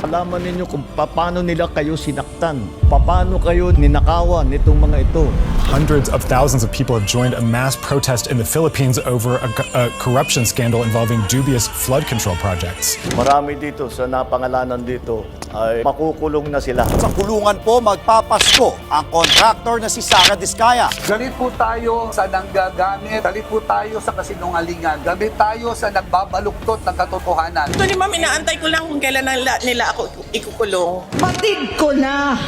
Alaman ninyo kung paano nila kayo sinaktan, paano kayo ninakawan nitong mga ito. Hundreds of thousands of people have joined a mass protest in the Philippines over a corruption scandal involving dubious flood control projects. Marami dito sa napangalanan dito ay makukulong na sila. Sa kulungan po magpapasko ang kontraktor na si Sara Diskaya. Galit po tayo sa nanggagamit, galit po tayo sa kasinungalingan, galit tayo sa nagbabaluktot ng katotohanan. Ito ni ma'am, inaantay ko lang kung kailan nila ako ikukulong. Patid ko na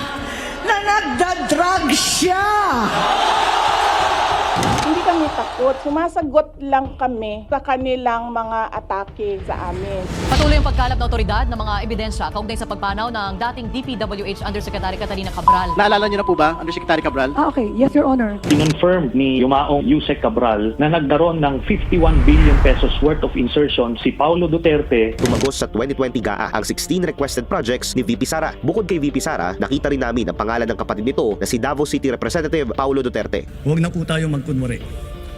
nagda-drug siya. Hindi kami takot. Sumasagot lang kami sa kanilang mga atake sa amin. Patuloy ang pagkalap ng otoridad ng mga ebidensya kaugnay sa pagpanaw ng dating DPWH Undersecretary Catalina Cabral. Naalala niyo na po ba, Undersecretary Cabral? Okay. Yes, Your Honor. Kinonfirm ni Yumaong Yusek Cabral na nagdaroon ng 51 billion pesos worth of insertion si Paulo Duterte. Tumagos sa 2020 GAA ang 16 requested projects ni VP Sara. Bukod kay VP Sara, nakita rin namin ang pangalan ng kapatid nito na si Davao City Representative Paulo Duterte. Huwag na po tayo magkunwari.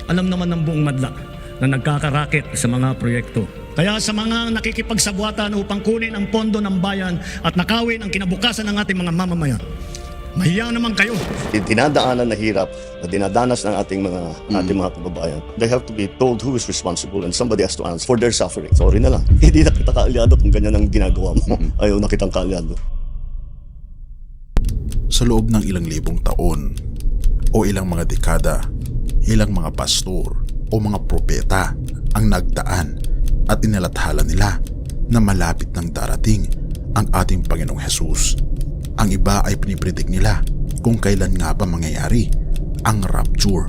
Alam naman ng buong madla na nagkakaraket sa mga proyekto. Kaya sa mga nakikipagsabwatan upang kunin ang pondo ng bayan at nakawin ang kinabukasan ng ating mga mamamayan, mahiya naman kayo. Dinadaanan na hirap na dinadanas ng ating mga kababayan. They have to be told who is responsible and somebody has to answer for their suffering. Sorry na lang. Hindi na kita kaalyado kung ganyan ang ginagawa mo. Ayaw na kitang kaalyado. Sa loob ng ilang libong taon o ilang mga dekada, ilang mga pastor o mga propeta ang nagdaan at inilathala nila na malapit nang darating ang ating Panginoong Hesus. Ang iba ay pinipredict nila kung kailan nga ba mangyayari ang rapture.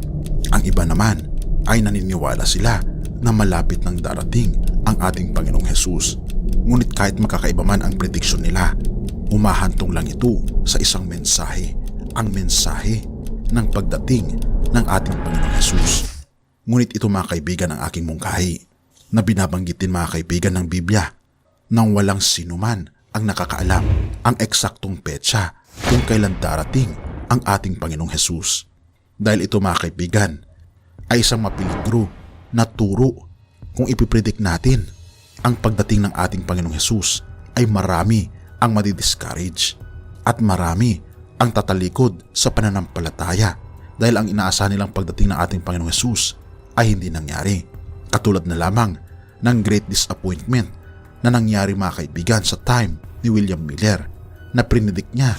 Ang iba naman ay naniniwala sila na malapit nang darating ang ating Panginoong Hesus. Ngunit kahit makakaiba man ang prediction nila, umahantong lang ito sa isang mensahe, ang mensahe ng pagdating ng ating Panginoong Hesus. Ngunit ito mga kaibigan ang aking mungkahi na binabanggit din mga kaibigan ng Biblia nang walang sinuman ang nakakaalam ang eksaktong petsa kung kailan darating ang ating Panginoong Hesus. Dahil ito mga kaibigan ay isang mapiligro na turo kung ipipredict natin ang pagdating ng ating Panginoong Hesus ay marami ang madidiscourage at marami ang tatalikod sa pananampalataya dahil ang inaasahan nilang pagdating ng ating Panginoong Hesus ay hindi nangyari. Katulad na lamang ng great disappointment na nangyari mga kaibigan sa time ni William Miller na predict niya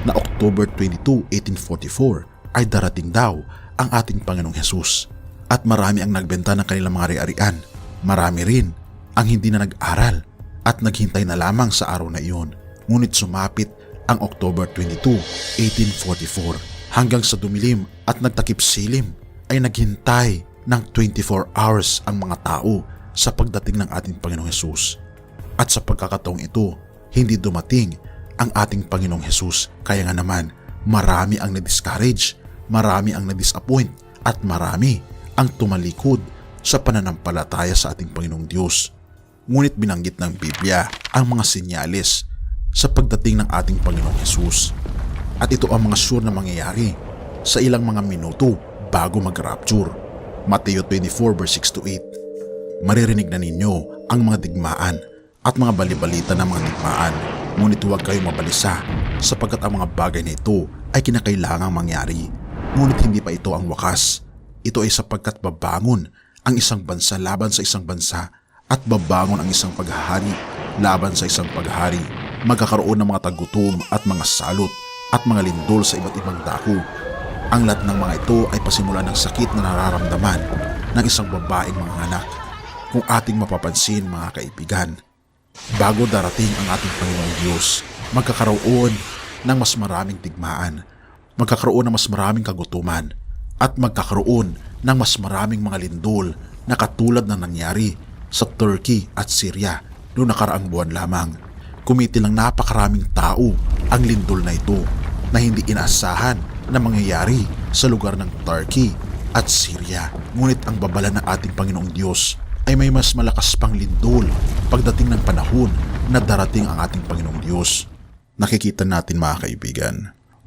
na October 22, 1844 ay darating daw ang ating Panginoong Hesus. At marami ang nagbenta ng kanilang mga ari-arian. Marami rin ang hindi na nag-aral at naghintay na lamang sa araw na iyon. Ngunit sumapit ang October 22, 1844 hanggang sa dumilim at nagtakip silim ay naghintay ng 24 hours ang mga tao sa pagdating ng ating Panginoong Hesus. At sa pagkakataong ito, hindi dumating ang ating Panginoong Hesus. Kaya nga naman, marami ang na-discourage, marami ang na-disappoint at marami ang tumalikod sa pananampalataya sa ating Panginoong Diyos. Ngunit binanggit ng Biblia ang mga senyales sa pagdating ng ating Panginoong Hesus. At ito ang mga sure na mangyayari sa ilang mga minuto bago mag-rapture. Mateo 24 verse 6 to 8. Maririnig na ninyo ang mga digmaan at mga balibalita ng mga digmaan, ngunit huwag kayong mabalisa sapagkat ang mga bagay na ito ay kinakailangang mangyari. Ngunit hindi pa ito ang wakas. Ito ay sapagkat babangon ang isang bansa laban sa isang bansa at babangon ang isang paghahari laban sa isang paghahari. Magkakaroon ng mga tagutom at mga salot at mga lindol sa iba't ibang dako. Ang lahat ng mga ito ay pasimula ng sakit na nararamdaman ng isang babaeng mga anak. Kung ating mapapansin mga kaibigan, bago darating ang ating Panginoong Diyos, magkakaroon ng mas maraming digmaan, magkakaroon ng mas maraming kagutuman, at magkakaroon ng mas maraming mga lindol na katulad ng nangyari sa Turkey at Syria noong nakaraang buwan lamang. Kumitil ng napakaraming tao ang lindol na ito na hindi inaasahan na mangyayari sa lugar ng Turkey at Syria. Ngunit ang babala ng ating Panginoong Diyos ay may mas malakas pang lindol pagdating ng panahon na darating ang ating Panginoong Diyos. Nakikita natin mga kaibigan,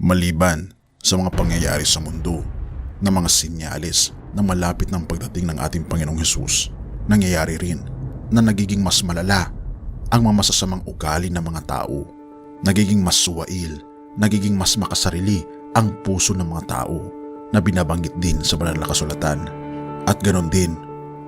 maliban sa mga pangyayari sa mundo, na mga sinyalis na malapit ng pagdating ng ating Panginoong Hesus, nangyayari rin na nagiging mas malala ang mga masasamang ugali ng mga tao. Nagiging mas suwail, nagiging mas makasarili ang puso ng mga tao na binabanggit din sa banal na kasulatan. At ganon din,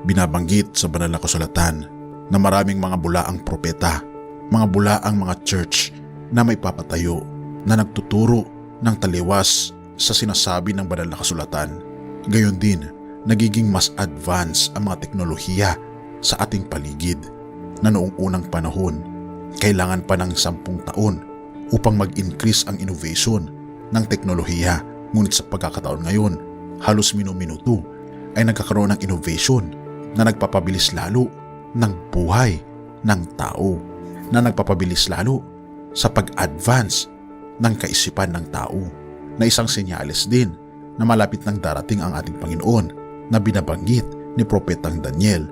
binabanggit sa banal na kasulatan na maraming mga bulaang propeta, mga bulaang mga church na may papatayo na nagtuturo ng taliwas sa sinasabi ng banal na kasulatan. Gayon din, nagiging mas advance ang mga teknolohiya sa ating paligid na noong unang panahon, kailangan pa ng 10 taon upang mag-increase ang innovation ng teknolohiya. Ngunit sa pagkakataon ngayon, halos minuminuto ay nagkakaroon ng innovation na nagpapabilis lalo ng buhay ng tao, na nagpapabilis lalo sa pag-advance ng kaisipan ng tao, na isang senyales din na malapit nang darating ang ating Panginoon na binabanggit ni Propetang Daniel,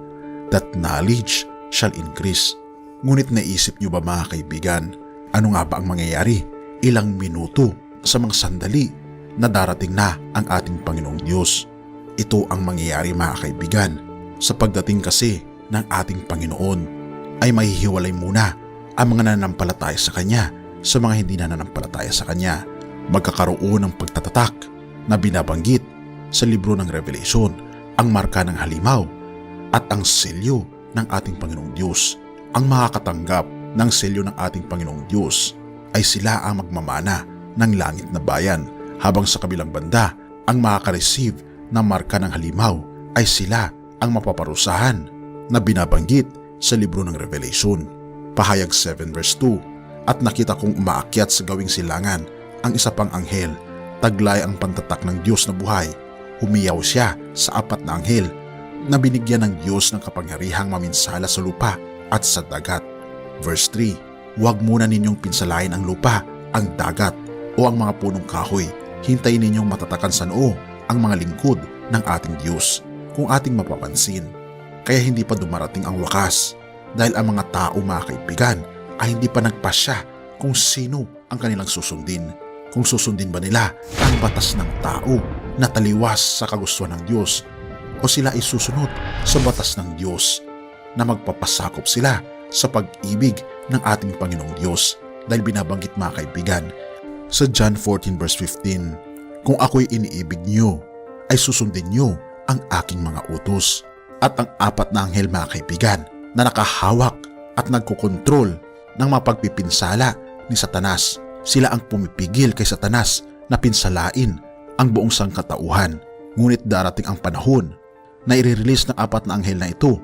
that knowledge shall increase. Ngunit naisip niyo ba mga kaibigan, ano nga ba ang mangyayari ilang minuto sa mga sandali na darating na ang ating Panginoong Diyos? Ito ang mangyayari mga kaibigan. Sa pagdating kasi ng ating Panginoon ay mahihiwalay muna ang mga nananampalataya sa Kanya sa mga hindi nananampalataya sa Kanya. Magkakaroon ng pagtatatak na binabanggit sa libro ng Revelation, ang marka ng halimaw at ang selyo ng ating Panginoong Diyos. Ang makakatanggap ng selyo ng ating Panginoong Diyos ay sila ang magmamana ng langit na bayan, habang sa kabilang banda, ang makaka-receive ng marka ng halimaw ay sila ang mapaparusahan na binabanggit sa libro ng Revelation. Pahayag 7 verse 2, at nakita kong umaakyat sa gawing silangan ang isa pang anghel, taglay ang pantatak ng Diyos na buhay. Humiyaw siya sa 4 na anghel na binigyan ng Diyos ng kapangyarihang maminsala sa lupa at sa dagat. Verse 3, huwag muna ninyong pinsalain ang lupa, ang dagat o ang mga punong kahoy. Hintayin ninyong matatakan sa noo ang mga lingkod ng ating Diyos, kung ating mapapansin. Kaya hindi pa dumarating ang wakas, dahil ang mga tao mga kaibigan ay hindi pa nagpasya kung sino ang kanilang susundin. Kung susundin ba nila ang batas ng tao na taliwas sa kagustuhan ng Diyos, o sila ay susunod sa batas ng Diyos na magpapasakop sila sa pag-ibig ng ating Panginoong Diyos. Dahil binabanggit mga kaibigan sa John 14 verse 15, kung ako'y iniibig niyo, ay susundin niyo ang aking mga utos. At ang 4 na anghel mga kaibigan na nakahawak at nagkokontrol ng mga pagpipinsala ni Satanas, sila ang pumipigil kay Satanas na pinsalain ang buong sangkatauhan. Ngunit darating ang panahon na i-release ng 4 na anghel na ito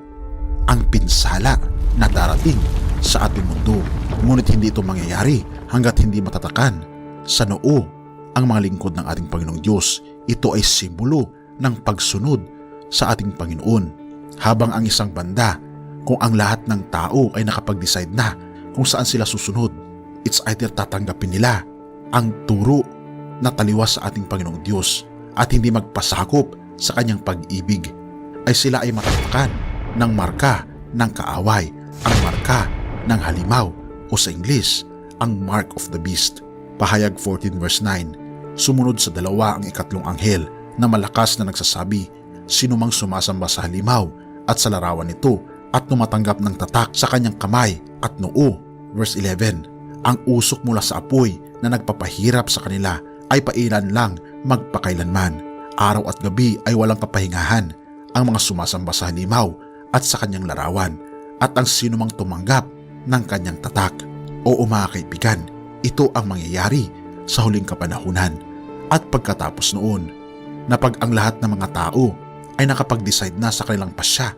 ang pinsala na darating sa ating mundo. Ngunit hindi ito mangyayari hanggat hindi matatakan sa noo ang mga lingkod ng ating Panginoong Diyos. Ito ay simbolo ng pagsunod sa ating Panginoon. Habang ang isang banda, kung ang lahat ng tao ay nakapag-decide na kung saan sila susunod, it's either tatanggapin nila ang turo na taliwas sa ating Panginoong Diyos at hindi magpasakop sa kanyang pag-ibig, ay sila ay matatakan ng marka ng kaaway, ang marka ng halimaw, o sa Ingles, ang mark of the beast. Pahayag 14 verse 9, sumunod sa 2 ang 4 anghel na malakas na nagsasabi, sino mang sumasamba sa halimaw at sa larawan nito at tumatanggap ng tatak sa kanyang kamay at noo. Verse 11, ang usok mula sa apoy na nagpapahirap sa kanila ay pailan lang magpakailanman. Araw at gabi ay walang kapahingahan ang mga sumasamba sa halimaw at sa kanyang larawan, at ang sino mang tumanggap ng kanyang tatak. Oo mga kaibigan, ito ang mangyayari sa huling kapanahunan. At pagkatapos noon, na pag ang lahat ng mga tao ay nakapag-decide na sa kanilang pasya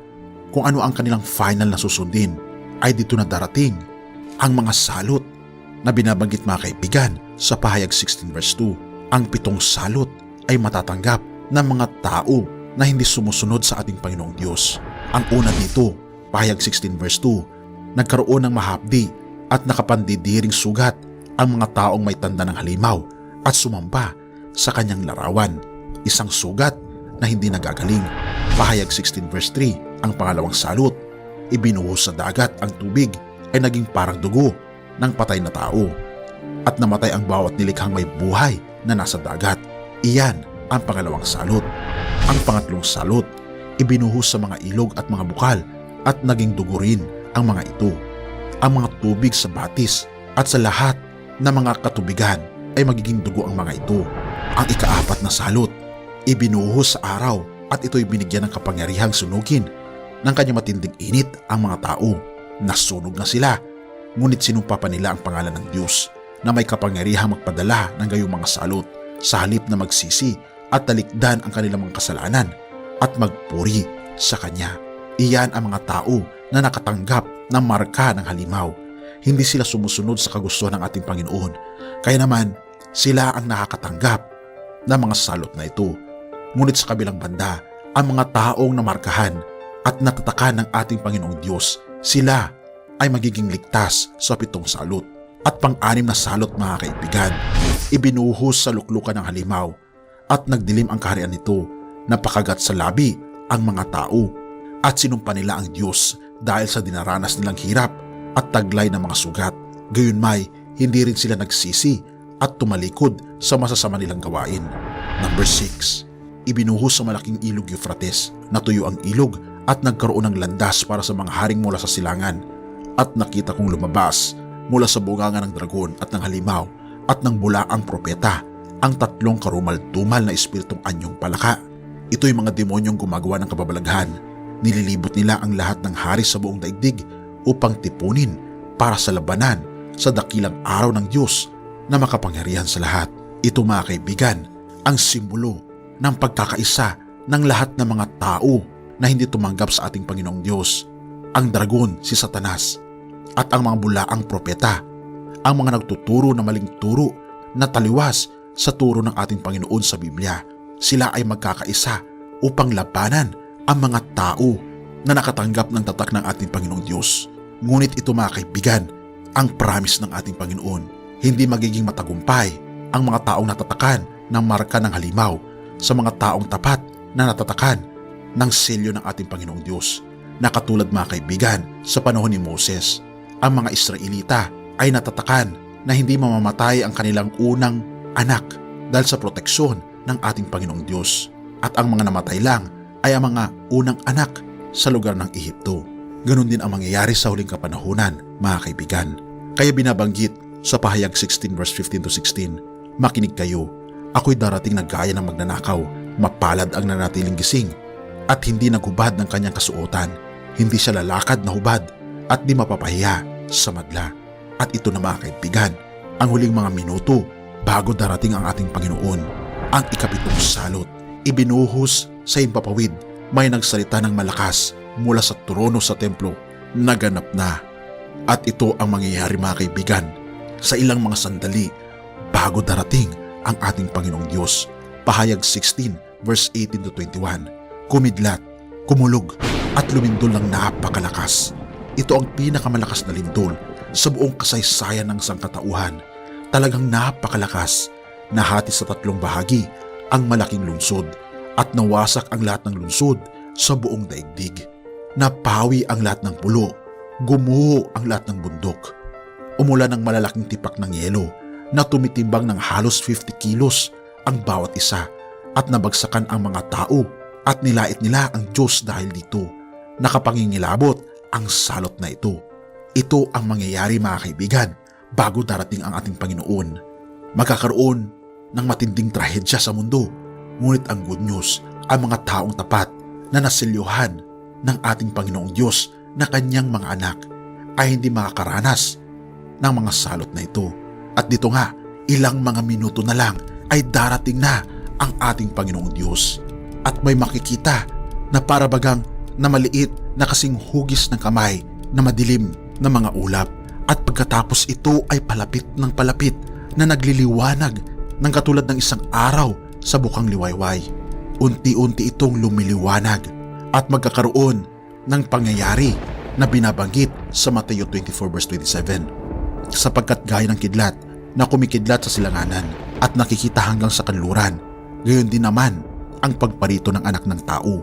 kung ano ang kanilang final na susundin, ay dito na darating ang mga salot na binabanggit mga kaibigan sa pahayag 16 verse 2. Ang 7 salot ay matatanggap ng mga tao na hindi sumusunod sa ating Panginoong Diyos. Ang una dito, pahayag 16 verse 2, nagkaroon ng mahapdi at nakapandidiring sugat ang mga taong may tanda ng halimaw at sumamba sa kanyang larawan. Isang sugat na hindi nagagaling. Pahayag 16 verse 3, ang pangalawang salot, ibinuhos sa dagat ang tubig ay naging parang dugo ng patay na tao, at namatay ang bawat nilikhang may buhay na nasa dagat. Iyan ang pangalawang salot. Ang pangatlong salot, ibinuhos sa mga ilog at mga bukal at naging dugo rin ang mga ito. ang mga tubig sa batis at sa lahat ng mga katubigan ay magiging dugo ang mga ito. Ang ika-4 na salot, ibinuhos sa araw at ito'y binigyan ng kapangyarihang sunugin ng kanyang matinding init ang mga tao. Nasunog na sila, ngunit sinumpa pa nila ang pangalan ng Diyos na may kapangyarihang magpadala ng gayong mga salot sa halip na magsisi at talikdan ang kanilang mga kasalanan at magpuri sa Kanya. Iyan ang mga tao na nakatanggap ng marka ng halimaw. Hindi sila sumusunod sa kagustuhan ng ating Panginoon, kaya naman sila ang nakakatanggap ng mga salot na ito. Ngunit sa kabilang banda, ang mga taong namarkahan at natatakan ng ating Panginoong Diyos, sila ay magiging ligtas sa 7 salot. At pang-6 na salot, mga kaibigan, ibinuhos sa luklukan ng halimaw at nagdilim ang kaharian nito. Napakagat sa labi ang mga tao at sinumpa nila ang Diyos dahil sa dinaranas nilang hirap at taglay ng mga sugat. Gayunmay, hindi rin sila nagsisi at tumalikod sa masasama nilang gawain. Number 6. Ibinuhos sa malaking ilog Euphrates. Natuyo ang ilog at nagkaroon ng landas para sa mga haring mula sa silangan. At nakita kong lumabas mula sa bunganga ng dragon at ng halimaw at ng bulaang propeta ang 3 karumal-dumal na espiritong anyong palaka. Ito'y mga demonyong gumagawa ng kababalaghan. Nililibot nila ang lahat ng hari sa buong daigdig upang tipunin para sa labanan sa dakilang araw ng Diyos na makapangyarihan sa lahat. Ito, mga kaibigan, ang simbolo ng pagkakaisa ng lahat ng mga tao na hindi tumanggap sa ating Panginoong Diyos. Ang dragon, si Satanas, at ang mga bulaang propeta, ang mga nagtuturo na maling turo na taliwas sa turo ng ating Panginoon sa Biblia. Sila ay magkakaisa upang labanan ang mga tao na nakatanggap ng tatak ng ating Panginoong Diyos. Ngunit ito, mga kaibigan, ang promise ng ating Panginoon. Hindi magiging matagumpay ang mga taong natatakan ng marka ng halimaw sa mga taong tapat na natatakan ng selyo ng ating Panginoong Diyos. Na katulad, mga kaibigan, sa panahon ni Moses, ang mga Israelita ay natatakan na hindi mamamatay ang kanilang unang anak dahil sa proteksyon ng ating Panginoong Diyos. At ang mga namatay lang ay ang mga unang anak sa lugar ng Ehipto. Ganon din ang mangyayari sa huling kapanahunan, mga kaibigan. Kaya binabanggit sa pahayag 16 verse 15 to 16, makinig kayo, ako'y darating na gaya ng magnanakaw, mapalad ang nanatiling gising, at hindi naghubad ng kanyang kasuotan, hindi siya lalakad na hubad, at di mapapahiya sa madla. At ito na, mga kaibigan, ang huling mga minuto bago darating ang ating Panginoon. Ang ika-7 salot, ibinuhos sa himpapawid, may nagsalita ng malakas mula sa trono sa templo, naganap na. At ito ang mangyayari, mga kaibigan, sa ilang mga sandali bago darating ang ating Panginoong Diyos. Pahayag 16 verse 18 to 21, kumidlat, kumulog at lumindol ng napakalakas. Ito ang pinakamalakas na lindol sa buong kasaysayan ng sangkatauhan. Talagang napakalakas. Nahati sa 3 bahagi ang malaking lungsod at nawasak ang lahat ng lungsod sa buong daigdig. Napawi ang lahat ng pulo, gumuho ang lahat ng bundok. Umulan ng malalaking tipak ng yelo na tumitimbang ng halos 50 kilos ang bawat isa, at nabagsakan ang mga tao at nilait nila ang Diyos dahil dito. Nakapangingilabot ang salot na ito. Ito ang mangyayari, mga kaibigan, bago darating ang ating Panginoon. Magkakaroon ng matinding trahedya sa mundo, ngunit ang good news, ang mga taong tapat na nasilyuhan ng ating Panginoong Diyos na kanyang mga anak ay hindi makakaranas ng mga salot na ito. At dito nga, ilang mga minuto na lang ay darating na ang ating Panginoong Diyos. At may makikita na para bagang na maliit na kasing hugis ng kamay na madilim na mga ulap. At pagkatapos ito ay palapit ng palapit na nagliliwanag ng katulad ng isang araw sa bukang liwayway. Unti-unti itong lumiliwanag at magkakaroon ng pangyayari na binabanggit sa Mateo 24 verse 27. Sapagkat gaya ng kidlat na kumikidlat sa silanganan at nakikita hanggang sa kanluran, gayon din naman ang pagparito ng anak ng tao.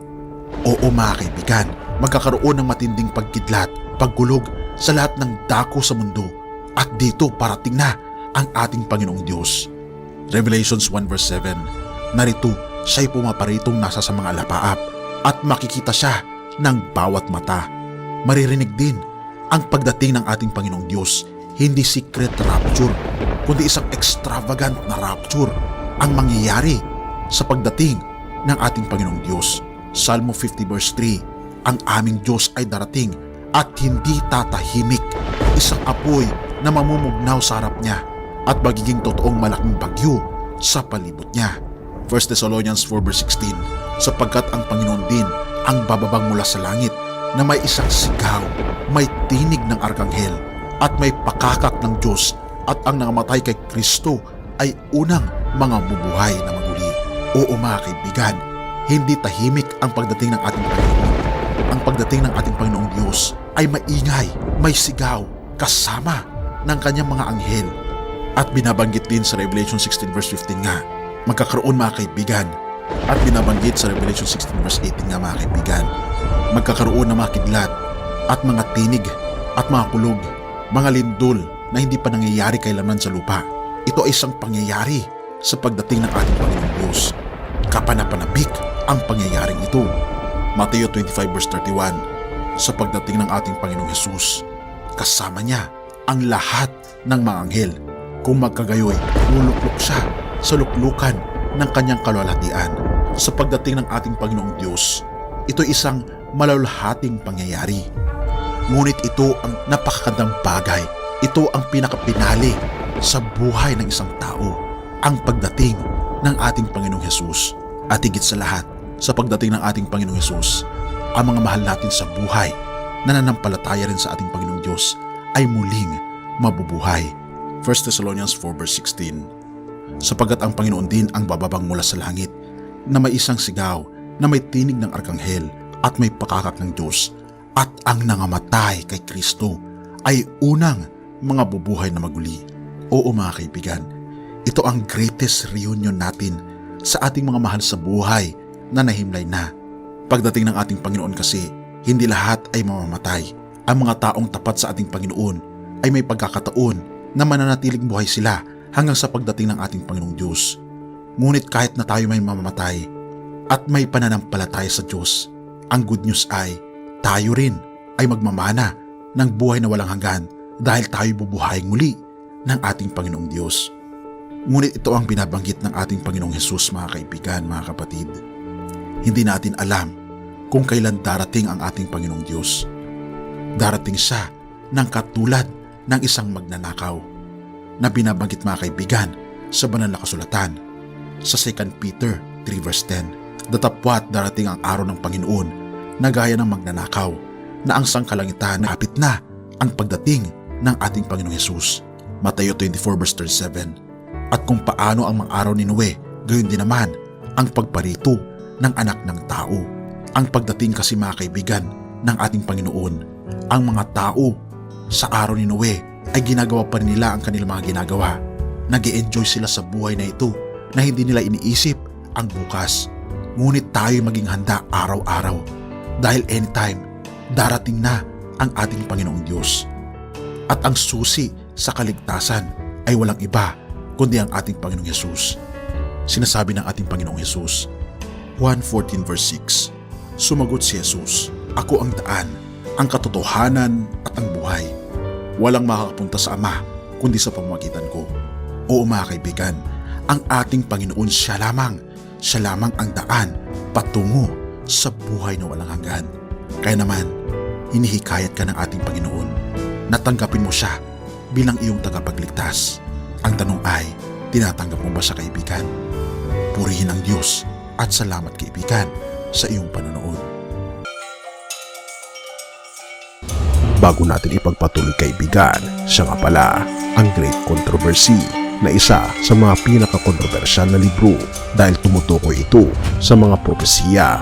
Oo, mga kaibigan, magkakaroon ng matinding pagkidlat, pagkulog sa lahat ng dako sa mundo, at dito parating na ang ating Panginoong Diyos. Revelations 1 verse 7, narito siya'y pumaparitong nasa sa mga alapaap at makikita siya ng bawat mata. Maririnig din ang pagdating ng ating Panginoong Diyos, hindi secret rapture, kundi isang extravagant na rapture ang mangyayari sa pagdating ng ating Panginoong Diyos. Salmo 50 verse 3, ang aming Diyos ay darating at hindi tatahimik. Isang apoy na mamumugnaw sa harap niya at magiging totoong malaking bagyo sa palibot niya. 1 Thessalonians 4 verse 16, sapagkat ang Panginoon din ang bababang mula sa langit na may isang sigaw, may tinig ng arkanghel at may pakakak ng Diyos, at ang nangamatay kay Kristo ay unang mga bubuhay na maguli. Oo mga kaibigan, hindi tahimik ang pagdating ng ating Panginoon. Ang pagdating ng ating Panginoong Diyos ay maingay, may sigaw, kasama ng kanyang mga anghel. At binabanggit din sa Revelation 16 verse 15 nga, magkakaroon mga kaibigan. At binabanggit sa Revelation 16 verse 18 nga mga kaibigan, magkakaroon ng mga kidlat at mga tinig at mga kulog, mga lindol na hindi pa nangyayari kailanman sa lupa. Ito ay isang pangyayari sa pagdating ng ating Panginoong Diyos. Kapanapanabik ang pangyayaring ito. Mateo 25 verse 31, sa pagdating ng ating Panginoong Hesus, kasama niya ang lahat ng mga anghel. Kung magkagayoy, luluklok siya sa luklukan ng kanyang kalwalhatian. Sa pagdating ng ating Panginoong Diyos, ito isang malalhating pangyayari. Ngunit ito ang napakagandang bagay. Ito ang pinakapinali sa buhay ng isang tao, ang pagdating ng ating Panginoong Hesus. At higit sa lahat, sa pagdating ng ating Panginoong Hesus, ang mga mahal natin sa buhay na nanampalataya rin sa ating Panginoong Diyos ay muling mabubuhay. 1 Thessalonians 4 verse 16, sapagkat ang Panginoon din ang bababang mula sa langit na may isang sigaw, na may tinig ng arkanghel at may pakakak ng Diyos, at ang nangamatay kay Kristo ay unang mga bubuhay na maguli. Oo mga kaibigan, ito ang greatest reunion natin sa ating mga mahal sa buhay na nahimlay na. Pagdating ng ating Panginoon kasi, hindi lahat ay mamamatay. Ang mga taong tapat sa ating Panginoon ay may pagkakataon na mananatiling buhay sila hanggang sa pagdating ng ating Panginoong Diyos. Ngunit kahit na tayo may mamamatay at may pananampalataya sa Diyos, ang good news ay tayo rin ay magmamana ng buhay na walang hanggan dahil tayo bubuhayin muli ng ating Panginoong Diyos. Ngunit ito ang binabanggit ng ating Panginoong Hesus mga kaibigan, mga kapatid. Hindi natin alam kung kailan darating ang ating Panginoong Diyos. Darating siya ng katulad ng isang magnanakaw na binabanggit mga kaibigan sa banal na kasulatan sa 2 Peter 3 verse 10. Datapwat darating ang araw ng Panginoon na gaya ng magnanakaw, na ang sangkalangitan napit na ang pagdating ng ating Panginoong Hesus. Mateo 24 verse 37. At kung paano ang mga araw ni Noe, gayon din naman ang pagparito ng anak ng tao. Ang pagdating kasi mga kaibigan ng ating Panginoon, ang mga tao sa araw ni Noe ay ginagawa pa rin nila ang kanilang mga ginagawa. Nag-e-enjoy sila sa buhay na ito na hindi nila iniisip ang bukas. Ngunit tayo maging handa araw-araw dahil anytime darating na ang ating Panginoong Diyos. At ang susi sa kaligtasan ay walang iba kundi ang ating Panginoong Hesus. Sinasabi ng ating Panginoong Hesus, Juan 14 verse 6, sumagot si Hesus, ako ang daan, ang katotohanan at ang buhay. Walang makakapunta sa Ama kundi sa pamamagitan ko. Oo mga kaibigan, ang ating Panginoon siya lamang ang daan patungo sa buhay na walang hanggan. Kaya naman, hinihikayat ka ng ating Panginoon na tanggapin mo siya bilang iyong tagapagligtas. Ang tanong ay, tinatanggap mo ba siya kaibigan? Purihin ang Diyos at salamat kaibigan sa iyong panonood. Bago natin ipagpatuloy kaibigan, siya nga pala ang Great Controversy na isa sa mga pinaka-kontrobersyal na libro dahil tumutukoy ito sa mga propesiya